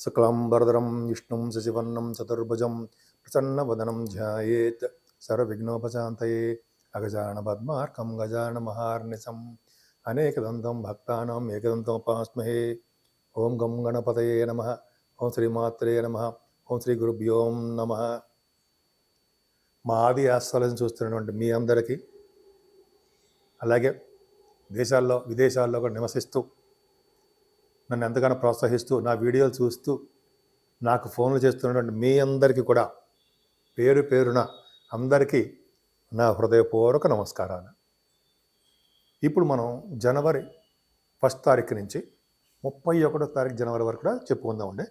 శుక్లాంబరధరం విష్ణుం శశివర్ణం చతుర్భుజం ప్రసన్నవదనం ధ్యాయేత్ సర్వవిఘ్నోపశాంతయే అగజానన పద్మార్కం గజానన మహార్నిశం అనేకదంతం భక్తానాం ఏకదంతముపాస్మహే. ఓం గం గణపతయే నమః. ఓం శ్రీమాత్రే నమః. ఓం శ్రీ గురుభ్యో నమః. మా ఆది ఆస్థాలను చూస్తున్నటువంటి మీ అందరికీ, అలాగే దేశాల్లో విదేశాల్లో కూడా నివసిస్తూ నన్ను ఎంతగానో ప్రోత్సహిస్తూ నా వీడియోలు చూస్తూ నాకు ఫోన్లు చేస్తున్నటువంటి మీ అందరికీ కూడా పేరు పేరున అందరికీ నా హృదయపూర్వక నమస్కారాలు. ఇప్పుడు మనం జనవరి 1 తారీఖు నుంచి 31 తారీఖు జనవరి వరకు కూడా చెప్పుకుందామండి.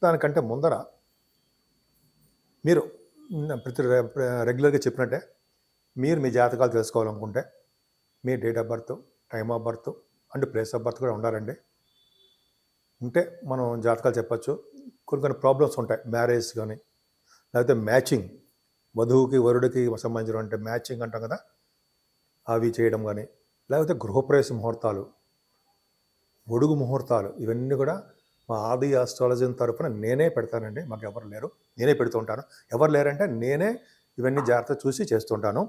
దానికంటే ముందర మీరు ప్రతి రెగ్యులర్గా చెప్పినట్టే మీరు మీ జాతకాలు తెలుసుకోవాలనుకుంటే మీ date of birth, time of birth and place of birth కూడా ఉండాలండి. ఉంటే మనం జాతకాలు చెప్పచ్చు. కొన్ని ప్రాబ్లమ్స్ ఉంటాయి, మ్యారేజ్ కానీ, లేకపోతే మ్యాచింగ్, వధువుకి వరుడికి సంబంధించినటువంటి మ్యాచింగ్ అంటాం కదా, అవి చేయడం కానీ, లేకపోతే గృహప్రవేశ ముహూర్తాలు, ఒడుగు ముహూర్తాలు, ఇవన్నీ కూడా మా ఆది ఆస్ట్రాలజీ తరఫున నేనే పెడతానండి. మాకు ఎవరు లేరు, నేనే పెడుతూ ఉంటాను. ఎవరు లేరంటే నేనే ఇవన్నీ జాగ్రత్త చూసి చేస్తుంటాను.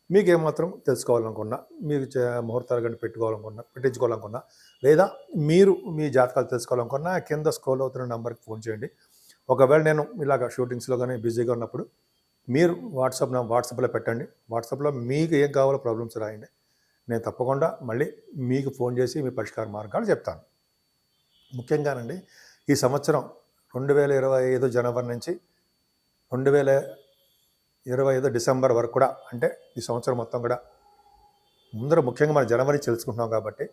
మీకు ఏమాత్రం తెలుసుకోవాలనుకున్నా, మీరు ముహూర్తాలు కానీ పెట్టించుకోవాలనుకున్నా, లేదా మీరు మీ జాతకాలు తెలుసుకోవాలనుకున్నా కింద స్క్రోల్ అవుతున్న నెంబర్కి ఫోన్ చేయండి. ఒకవేళ నేను ఇలాగ షూటింగ్స్లో కానీ బిజీగా ఉన్నప్పుడు మీరు వాట్సాప్లో పెట్టండి. వాట్సాప్లో మీకు ఏం కావాలో ప్రాబ్లమ్స్ రాయండి. నేను తప్పకుండా మళ్ళీ మీకు ఫోన్ చేసి మీ పరిష్కార మార్గాలు చెప్తాను. ముఖ్యంగానండి, ఈ సంవత్సరం 2025 జనవరి నుంచి 2025 డిసెంబర్ వరకు కూడా, అంటే ఈ సంవత్సరం మొత్తం కూడా ముందర ముఖ్యంగా మనం జనవరి తెలుసుకుంటున్నాం కాబట్టి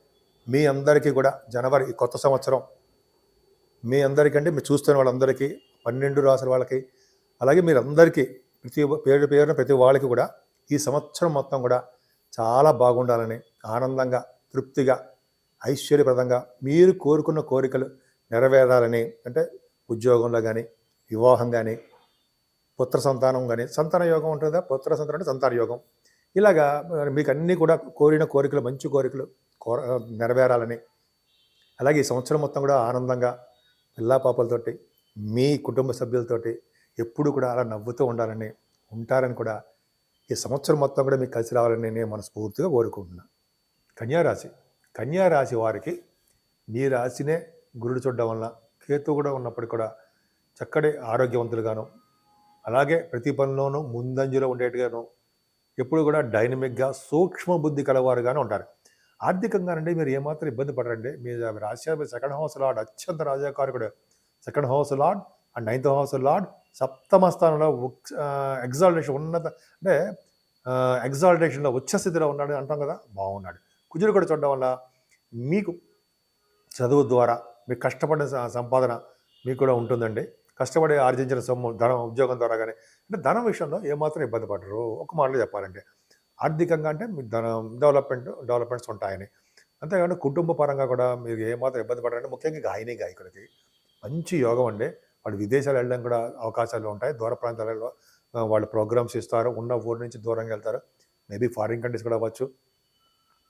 మీ అందరికీ కూడా జనవరి ఈ కొత్త సంవత్సరం మీ అందరికీ, అంటే మీరు చూస్తున్న వాళ్ళందరికీ, 12 రాసుల వాళ్ళకి, అలాగే మీరందరికీ పేరున ప్రతి వాళ్ళకి కూడా ఈ సంవత్సరం మొత్తం కూడా చాలా బాగుండాలని, ఆనందంగా, తృప్తిగా, ఐశ్వర్యప్రదంగా మీరు కోరుకున్న కోరికలు నెరవేరాలని, అంటే ఉద్యోగంలో కానీ, వివాహం కానీ, పుత్ర సంతానం కానీ, సంతాన యోగం ఉంటుందా, పుత్ర సంతానం అంటే సంతాన యోగం, ఇలాగా మీకు అన్నీ కూడా కోరిన కోరికలు, మంచి కోరికలు నెరవేరాలని, అలాగే ఈ సంవత్సరం మొత్తం కూడా ఆనందంగా పిల్లా పాపలతోటి, మీ కుటుంబ సభ్యులతోటి ఎప్పుడు కూడా అలా నవ్వుతూ ఉంటారని కూడా ఈ సంవత్సరం మొత్తం కూడా మీకు కలిసి రావాలని నేను మనస్ఫూర్తిగా కోరుకుంటున్నాను. కన్యారాశి వారికి మీ రాశినే గురుడు చూడడం వల్ల, కేతు కూడా ఉన్నప్పటికీ కూడా చక్కటి ఆరోగ్యవంతులుగాను, అలాగే ప్రతి పనిలోనూ ముందంజలో ఉండేట్టుగాను, ఎప్పుడు కూడా డైనమిక్గా సూక్ష్మ బుద్ధి కలవారుగానే ఉంటారు. ఆర్థికంగానండి మీరు ఏమాత్రం ఇబ్బంది పడరండి. మీ రాశి సెకండ్ హౌస్ లార్డ్ అత్యంత రాజాకారకుడు, second house lord and 9th house lord సప్తమ స్థానంలో ఎగ్జాల్టేషన్ అంటే ఎగ్జాల్టేషన్లో ఉచ్చస్థితిలో ఉన్నాడు అంటాం కదా, బాగున్నాడు. కుజుడు కూడా చూడడం వల్ల మీకు చదువు ద్వారా మీకు కష్టపడిన సంపాదన మీకు కూడా ఉంటుందండి. కష్టపడి ఆర్జించిన సొమ్ము, ధనం, ఉద్యోగం ద్వారా కానీ, అంటే ధనం విషయంలో ఏమాత్రం ఇబ్బంది పడరు. ఒక మాటలో చెప్పాలంటే ఆర్థికంగా అంటే మీకు డెవలప్మెంట్స్ ఉంటాయని. అంతేకాకుండా కుటుంబ పరంగా కూడా మీరు ఏమాత్రం ఇబ్బంది పడరండి. ముఖ్యంగా గాయకులకి మంచి యోగం అండి. వాళ్ళు విదేశాలు వెళ్ళడం కూడా అవకాశాలు ఉంటాయి. దూర ప్రాంతాలలో వాళ్ళు ప్రోగ్రామ్స్ ఇస్తారు. ఉన్న ఊరి నుంచి దూరంగా వెళ్తారు. మేబీ ఫారిన్ కంట్రీస్ కూడా అవ్వచ్చు.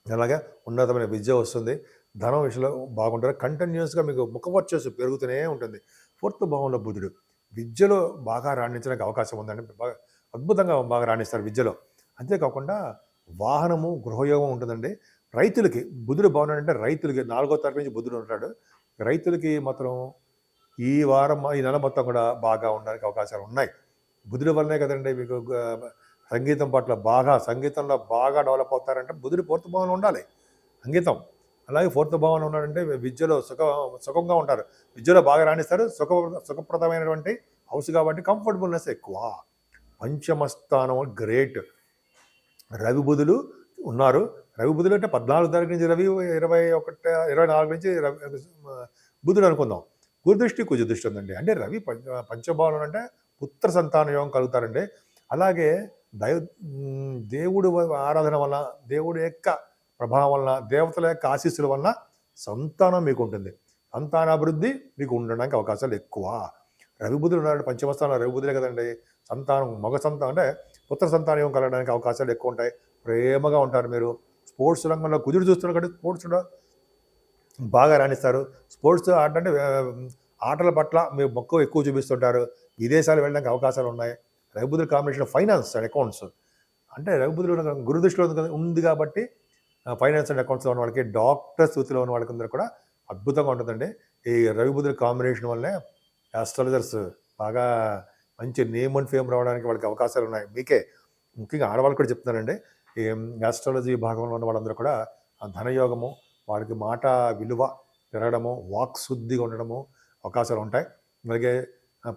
అలాగే ఉన్నతమైన విద్య వస్తుంది. ధనం విషయంలో బాగుంటారు. కంటిన్యూస్గా మీకు ముఖవర్చస్సు పెరుగుతూనే ఉంటుంది. 4th భావంలో బుధుడు విద్యలో బాగా రాణించడానికి అవకాశం ఉందండి. బాగా అద్భుతంగా బాగా రాణిస్తారు విద్యలో. అంతేకాకుండా వాహనము, గృహయోగం ఉంటుందండి. రైతులకి బుధుడు బాగున్నాడంటే రైతులకి 4వ తారీఖు నుంచి బుధుడు ఉంటాడు. రైతులకి మాత్రం ఈ నెల మొత్తం కూడా బాగా ఉండడానికి అవకాశాలు ఉన్నాయి. బుధుడి వల్లనే కదండి మీకు సంగీతం పట్ల సంగీతంలో బాగా డెవలప్ అవుతారంటే బుధుడు 4th భావంలో ఉండాలి సంగీతం. అలాగే 4th భావంలో ఉన్నాడంటే విద్యలో సుఖంగా ఉంటారు, విద్యలో బాగా రాణిస్తారు. సుఖప్రదమైనటువంటి హౌస్ కాబట్టి కంఫర్టబుల్నెస్ ఎక్కువ. పంచమ స్థానం గ్రేట్. రవి బుధులు ఉన్నారు. రవి బుధులు అంటే 14వ తారీఖు నుంచి రవి, 24 నుంచి బుధుడు అనుకుందాం. గురుదృష్టి, కుజదృష్టి ఉందండి. అంటే రవి పంచభావంలో అంటే పుత్ర సంతాన యోగం కలుగుతారండి. అలాగే దేవుడు ఆరాధన వల్ల, దేవుడి యొక్క ప్రభావం వలన, దేవతల యొక్క ఆశీస్సుల వలన సంతానం మీకు ఉంటుంది. సంతానాభివృద్ధి మీకు ఉండడానికి అవకాశాలు ఎక్కువ. రవి బుధులు ఉన్నాడు పంచమస్థానంలో, రవి బుధులే కదండి. సంతానం, మగ సంతానం అంటే పుత్ర సంతానం కలగడానికి అవకాశాలు ఎక్కువ ఉంటాయి. ప్రేమగా ఉంటారు మీరు. స్పోర్ట్స్ రంగంలో కుజుడు చూస్తున్నారు కాబట్టి స్పోర్ట్స్లో బాగా రాణిస్తారు. స్పోర్ట్స్ ఆడటంటే ఆటల పట్ల మీరు మక్కువ ఎక్కువ చూపిస్తుంటారు, విదేశాలు వెళ్ళడానికి అవకాశాలు ఉన్నాయి. రవిబుధుల కాంబినేషన్ ఫైనాన్స్ అండ్ అకౌంట్స్, అంటే రవిబుధులు గురు దృష్టిలో ఉంది కాబట్టి ఫైనాన్స్ అండ్ అకౌంట్స్లో ఉన్న వాళ్ళకి, డాక్టర్స్ వృత్తిలో ఉన్న వాళ్ళకందరూ కూడా అద్భుతంగా ఉంటుందండి. ఈ రవిబుధుల కాంబినేషన్ వల్లనే ఆస్ట్రాలజర్స్ బాగా మంచి నేమ్ అండ్ ఫేమ్ రావడానికి వాళ్ళకి అవకాశాలు ఉన్నాయి. మీకే ముఖ్యంగా ఆడవాళ్ళు కూడా చెప్తున్నానండి, ఈ ఆస్ట్రాలజీ విభాగంలో ఉన్న వాళ్ళందరూ కూడా ఆ ధనయోగము, వాళ్ళకి మాట విలువ పెరగడము, వాక్ శుద్ధిగా ఉండడము అవకాశాలు ఉంటాయి. అలాగే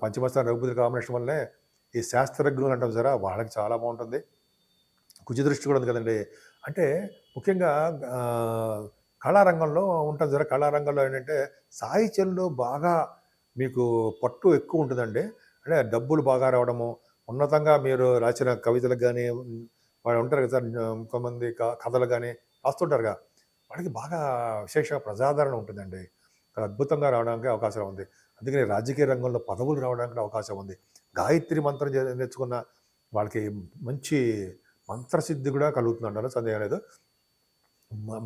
పంచమస్థానం రఘుపతి కాంబినేషన్ వల్లనే ఈ శాస్త్రజ్ఞులు అంటాం సరే, వాళ్ళకి చాలా బాగుంటుంది. కుజదృష్టి కూడా ఉంది కదండి. అంటే ముఖ్యంగా కళారంగంలో ఉంటుంది సరే, కళారంగంలో ఏంటంటే సాహిత్యంలో బాగా మీకు పట్టు ఎక్కువ ఉంటుందండి. అంటే డబ్బులు బాగా రావడము, ఉన్నతంగా మీరు రాసిన కవితలకు కానీ, వాళ్ళు ఉంటారు కదా సార్, కొంతమంది కథలు కానీ రాస్తుంటారుగా, వాళ్ళకి బాగా విశేష ప్రజాదరణ ఉంటుందండి. అద్భుతంగా రావడానికి అవకాశం ఉంది. అందుకని రాజకీయ రంగంలో పదవులు రావడానికి అవకాశం ఉంది. గాయత్రి మంత్రం నేర్చుకున్న వాళ్ళకి మంచి మంత్రసిద్ధి కూడా కలుగుతుందంటారు, సందేహం లేదు.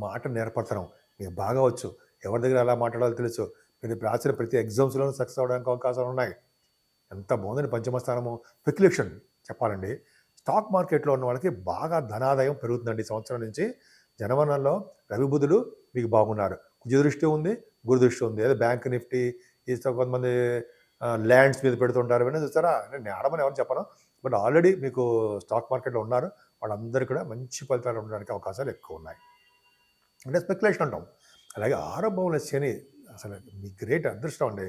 మాట నేర్పడతాం మీకు బాగా వచ్చు, ఎవరి దగ్గర ఎలా మాట్లాడాలో తెలుసు, మీరు రాసిన ప్రతి ఎగ్జామ్స్లోనూ సక్సెస్ అవ్వడానికి అవకాశాలు ఉన్నాయి. ఎంత బాగుందని పంచమస్థానము. స్పెక్యులేషన్ చెప్పాలండి, స్టాక్ మార్కెట్లో ఉన్న వాళ్ళకి బాగా ధనాదాయం పెరుగుతుందండి. ఈ సంవత్సరం నుంచి జనవరిలో రవిబుధులు మీకు బాగున్నారు. కుజదృష్టి ఉంది, గురుదృష్టి ఉంది. అదే బ్యాంక్ నిఫ్టీ, ఈ కొంతమంది ల్యాండ్స్ మీద పెడుతుంటారు, విన్నా చూస్తారా. నేను ఆడమని ఎవరు చెప్పను, బట్ ఆల్రెడీ మీకు స్టాక్ మార్కెట్లో ఉన్నారు, వాళ్ళందరికీ కూడా మంచి ఫలితాలు ఉండడానికి అవకాశాలు ఎక్కువ ఉన్నాయి. అంటే స్పెక్యులేషన్ అంటాం. అలాగే 6వ భావంలో శని అసలు మీ గ్రేట్ అదృష్టం అండి.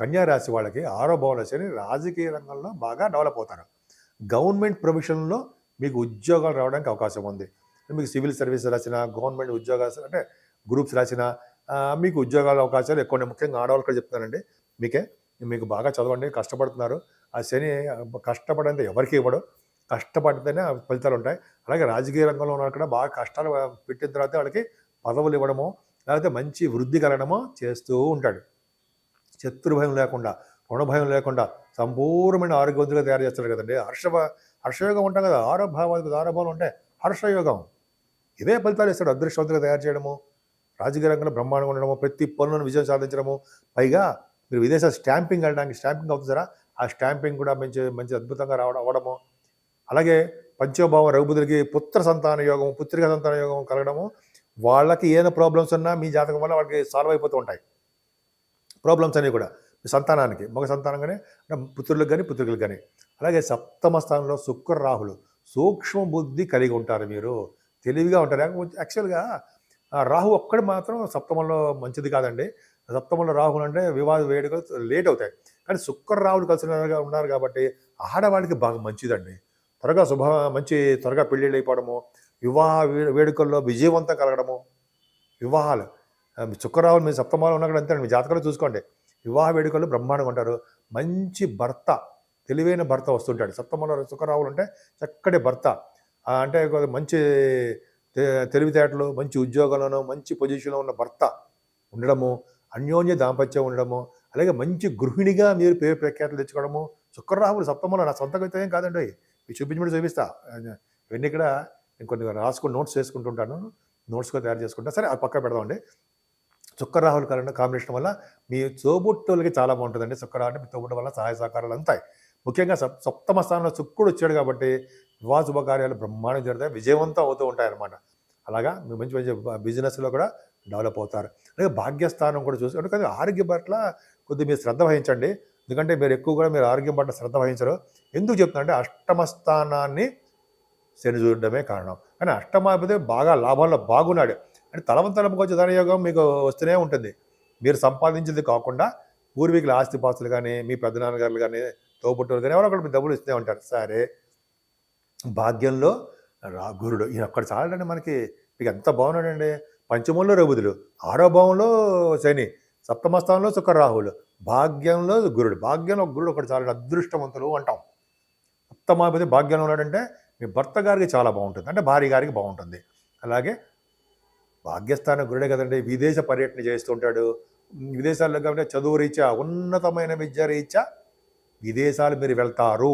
కన్యా రాశి వాళ్ళకి 6వ భావంలో శని రాజకీయ రంగంలో బాగా డెవలప్ అవుతారు. గవర్నమెంట్ ప్రొవిషన్లో మీకు ఉద్యోగాలు రావడానికి అవకాశం ఉంది. మీకు సివిల్ సర్వీస్ రాసిన, గవర్నమెంట్ ఉద్యోగాలు అంటే గ్రూప్స్ రాసిన మీకు ఉద్యోగాల అవకాశాలు ఎక్కువ ఉన్నాయి. ముఖ్యంగా ఆడవాళ్ళు కూడా చెప్తున్నానండి, మీకు బాగా చదవండి, కష్టపడుతున్నారు. ఆ శని కష్టపడంతే ఎవరికి ఇవ్వడు, కష్టపడితేనే ఫలితాలు ఉంటాయి. అలాగే రాజకీయ రంగంలో ఉన్న కూడా బాగా కష్టాలు పెట్టిన తర్వాత వాళ్ళకి పదవులు ఇవ్వడమో, లేకపోతే మంచి వృద్ధి కలగడమో చేస్తూ ఉంటాడు. శత్రు భయం లేకుండా, రుణ భయం లేకుండా సంపూర్ణమైన ఆరోగ్యవంతులుగా తయారు చేస్తారు కదండి. హర్షయోగం ఉంటాం కదా, 6వ భావాలు ఉంటాయి, హర్షయోగం. ఇదే ఫలితాలు ఇస్తాడు, అదృష్టవంతులుగా తయారు చేయడము, రాజకీయ రంగంలో బ్రహ్మాండంగా ఉండడము, ప్రతి పనులను విజయం సాధించడము. పైగా మీరు విదేశాలు స్టాంపింగ్ వెళ్ళడానికి స్టాంపింగ్ అవుతుందా, ఆ స్టాంపింగ్ కూడా మంచి అద్భుతంగా అవ్వడము. అలాగే పంచభావం రఘుబుధులకి పుత్ర సంతాన యోగం, పుత్రిక సంతాన యోగం కలగడము. వాళ్ళకి ఏదైనా ప్రాబ్లమ్స్ ఉన్నా మీ జాతకం వల్ల వాళ్ళకి సాల్వ్ అయిపోతూ ఉంటాయి ప్రాబ్లమ్స్ అన్నీ కూడా. సంతానానికి మగ సంతానం కానీ, పుత్రులకు కానీ పుత్రికలకు కానీ. అలాగే సప్తమ స్థానంలో శుక్ర రాహులు, సూక్ష్మ బుద్ధి కలిగి ఉంటారు, మీరు తెలివిగా ఉంటారు. యాక్చువల్గా రాహు ఒక్కడు మాత్రం సప్తమంలో మంచిది కాదండి. సప్తమంలో రాహులు అంటే వివాహ వేడుకలు లేట్ అవుతాయి. కానీ శుక్ర రాహులు కలిసి ఉన్నారు కాబట్టి ఆడవాళ్ళకి బాగా మంచిదండి. త్వరగా పెళ్ళిళ్ళు అయిపోవడము, వివాహ వేడుకల్లో విజయవంతం కలగడము. వివాహాలు శుక్రరావులు మీ సప్తమాలు ఉన్నా కూడా అంతే, మీ జాతకంలో చూసుకోండి. వివాహ వేడుకలు బ్రహ్మాండంగా ఉంటారు. మంచి భర్త, తెలివైన భర్త వస్తుంటాడు. సప్తమంలో శుక్రరావులు అంటే చక్కటి భర్త, అంటే మంచి తెలివితేటలు, మంచి ఉద్యోగంలోనూ మంచి పొజిషన్లో ఉన్న భర్త ఉండడము, అన్యోన్య దాంపత్యం ఉండడము, అలాగే మంచి గృహిణిగా మీరు పేరు ప్రఖ్యాతులు తెచ్చుకోవడము. శుక్రరాహులు సప్తమంలో నా సొంత కవిత ఏం కాదండి, మీకు చూపిస్తా. ఇవన్నీ ఇక్కడ నేను కొన్ని రాసుకుని నోట్స్ చేసుకుంటుంటాను, నోట్స్గా తయారు చేసుకుంటా. సరే అది పక్క పెడదామండి. శుక్రరాహుల కాంబినేషన్ వల్ల మీ తోబుట్టులకి చాలా బాగుంటుందండి. శుక్రరాహు అంటే మీ తోబుట్టు వల్ల సహాయ సహకారాలు అంతాయి. ముఖ్యంగా సప్తమ స్థానంలో శుక్రుడు వచ్చాడు కాబట్టి వివాహ శుభకార్యాలు బ్రహ్మాండం జరుగుతాయి, విజయవంతం అవుతూ ఉంటాయన్నమాట. అలాగా మీరు మంచి మంచి బిజినెస్లో కూడా డెవలప్ అవుతారు. అలాగే భాగ్యస్థానం కూడా చూసి, ఎందుకంటే ఆరోగ్యం పట్ల కొద్దిగా మీరు శ్రద్ధ వహించండి. ఎందుకంటే మీరు ఎక్కువ కూడా మీరు ఆరోగ్యం పట్ల శ్రద్ధ వహించరు. ఎందుకు చెప్తున్నారంటే అష్టమ స్థానాన్ని శని చూడడమే కారణం. కానీ అష్టమాధిపతి బాగా లాభాల్లో బాగున్నాడు అంటే తలవంతలకు వచ్చే ధనయోగం మీకు వస్తూనే ఉంటుంది. మీరు సంపాదించింది కాకుండా పూర్వీకుల ఆస్తిపాస్తులు కానీ, మీ పెద్దనాన్నగారులు కానీ, తోబుట్టులు కానీ ఎవరో ఒకటి డబ్బులు ఇస్తూనే ఉంటారు. సరే, భాగ్యంలో గురుడు ఈయన ఒక్కడు చాలండి మనకి. మీకు ఎంత బాగున్నాడండి. పంచమంలో రఘుబుధులు, 6వ భావంలో శని, సప్తమ స్థానంలో శుక్రరాహులు, భాగ్యంలో గురుడు. భాగ్యంలో గురుడు ఒకటి చాలండి, అదృష్టవంతులు అంటాం. సప్తమాధిపతి భాగ్యంలో ఉన్నాడంటే మీ భర్త గారికి చాలా బాగుంటుంది, అంటే భార్య గారికి బాగుంటుంది. అలాగే భాగ్యస్థానం గురుడే కదండి. విదేశ పర్యటన చేస్తుంటాడు. విదేశాల్లో కాబట్టి చదువు రీత్యా, ఉన్నతమైన విద్య రీత్యా విదేశాలు మీరు వెళ్తారు.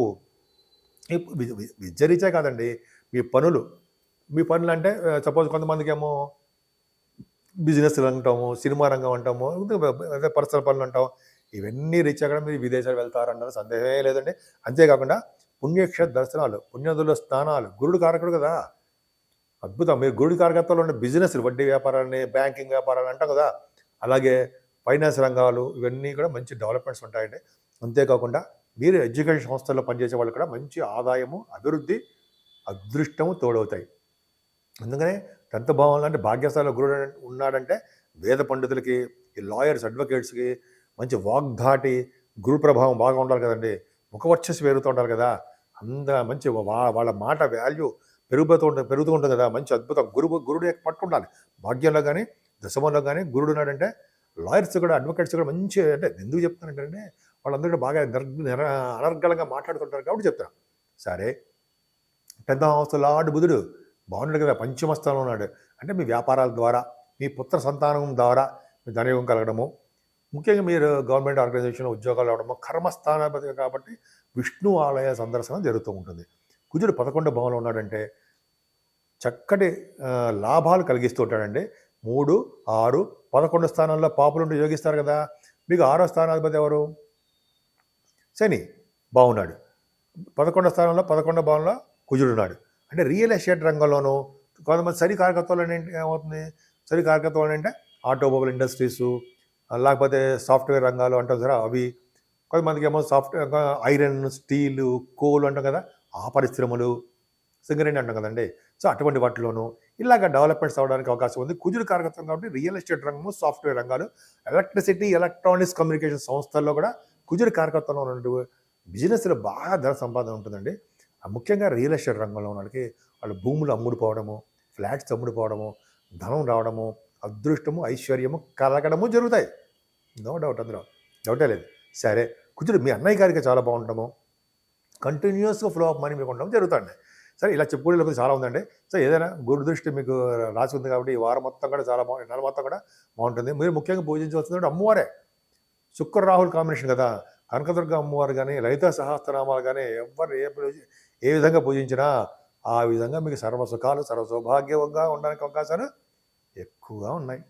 విద్య రీత్యా కాదండి, మీ పనులు అంటే సపోజ్ కొంతమందికి ఏమో బిజినెస్ అంటాము, సినిమా రంగం అంటాము, అదే పర్సనల్ పనులు అంటాం. ఇవన్నీ రీచ్ అక్కడ మీరు విదేశాలు వెళ్తారన్న సందేహమే లేదండి. అంతేకాకుండా పుణ్యక్షేత్ర దర్శనాలు, పుణ్యనదుల స్నానాలు, గురుడు కారకుడు కదా! అద్భుతం. మీరు గురుడు కారకత్వంలో ఉన్న బిజినెస్‌లు, వడ్డీ వ్యాపారాన్ని, బ్యాంకింగ్ వ్యాపారాలు అంటాం కదా! అలాగే ఫైనాన్స్ రంగాలు ఇవన్నీ కూడా మంచి డెవలప్‌మెంట్స్ ఉంటాయండి. అంతేకాకుండా మీరు ఎడ్యుకేషన్ సంస్థల్లో పనిచేసే వాళ్ళు కూడా మంచి ఆదాయము, అభివృద్ధి, అదృష్టము తోడవుతాయి. అందుకనే 10th భావంలో అంటే భాగ్యస్థానంలో గురుడు ఉన్నాడంటే వేద పండితులకి, ఈ లాయర్స్, అడ్వకేట్స్‌కి మంచి వాగ్ధాటి, గురు ప్రభావం బాగా ఉండాలి కదండీ! ముఖవర్చస్సు పెరుగుతూ ఉండాలి కదా! మంచి వాళ్ళ మాట వాల్యూ పెరుగుతూ ఉంటుంది కదా! మంచి అద్భుతం. గురుడు యొక్క పట్టు ఉండాలి. భాగ్యంలో గానీ, దశమంలో గానీ గురుడు ఉన్నాడంటే లాయర్స్ కూడా, అడ్వకేట్స్ కూడా మంచి అంటే ఎందుకు చెప్తానంటే వాళ్ళందరూ కూడా బాగా అనర్గళంగా మాట్లాడుతుంటారు కాబట్టి చెప్తాను. సరే 10th హౌస్ లార్డ్ బుధుడు బాగున్నాడు కదా! పంచమ స్థానంలో ఉన్నాడు. అంటే మీ వ్యాపారాల ద్వారా, మీ పుత్ర సంతానం ద్వారా మీ ధనయోగం కలగడము, ముఖ్యంగా మీరు గవర్నమెంట్ ఆర్గనైజేషన్‌లో ఉద్యోగాలు రావడము, కర్మస్థానాధిపతి కాబట్టి విష్ణు ఆలయ సందర్శనం జరుగుతూ ఉంటుంది. కుజుడు 11వ భావంలో ఉన్నాడంటే చక్కటి లాభాలు కలిగిస్తూ ఉంటాడండి. 3, 6, 11 స్థానాల్లో పాపులుండి యోగిస్తారు కదా! మీకు 6వ స్థానాధిపతి ఎవరు? శని బాగున్నాడు. 11వ స్థానంలో 11వ భావంలో కుజుడున్నాడు. అంటే రియల్ ఎస్టేట్ రంగంలోనూ కొంతమంది శని కారకత్వాలు ఏమవుతుంది? శని కారకత్వాలు అంటే ఆటోమొబైల్ ఇండస్ట్రీసు, లేకపోతే సాఫ్ట్‌వేర్ రంగాలు అంటారు కదా అవి. కొంతమందికి ఏమో ఐరన్, స్టీలు, కోల్ అంటాం కదా ఆ పరిశ్రమలు, సింగరేణి అంటాం కదండి. సో అటువంటి వాటిలోనూ ఇలాగ డెవలప్మెంట్స్ అవ్వడానికి అవకాశం ఉంది. కుజుడు కారకత్వం కాబట్టి రియల్ ఎస్టేట్ రంగము, సాఫ్ట్‌వేర్ రంగాలు, ఎలక్ట్రిసిటీ, ఎలక్ట్రానిక్స్, కమ్యూనికేషన్ సంస్థల్లో కూడా కుజుడు కారకత్వంలో ఉన్నటువంటి బిజినెస్‌లో బాగా ధన సంపాదన ఉంటుందండి. ముఖ్యంగా రియల్ ఎస్టేట్ రంగంలో ఉన్న వాళ్ళకి వాళ్ళ భూములు అమ్ముడుపోవడము, ఫ్లాట్స్ అమ్ముడుపోవడము, ధనం రావడము, అదృష్టము, ఐశ్వర్యము కలగడము జరుగుతాయి. నో డౌట్ అందులో డౌటే లేదు. సరే కుజుడు మీ అన్నయ్య గారికి చాలా బాగుండటము, కంటిన్యూస్గా ఫ్లో ఆఫ్ మనీ మీకు ఉండడం జరుగుతుంది. సరే ఇలా చెప్పుకోవడం చాలా ఉందండి. సో ఏదైనా గురు దృష్టి మీకు రాసి ఉంది కాబట్టి ఈ వారం మొత్తం కూడా చాలా బాగుంది, నెల మొత్తం కూడా బాగుంటుంది. మీరు ముఖ్యంగా పూజించవలసింది అమ్మవారే. శుక్ర రాహుల్ కాంబినేషన్ కదా! కనకదుర్గ అమ్మవారు కానీ, లలిత సహస్రనామాలు కానీ ఎవరు ఏ విధంగా పూజించినా ఆ విధంగా మీకు సర్వ సుఖాలు, సర్వ సౌభాగ్యంగా ఉండడానికి అవకాశాలు ఎక్కువగా ఉన్నాయి.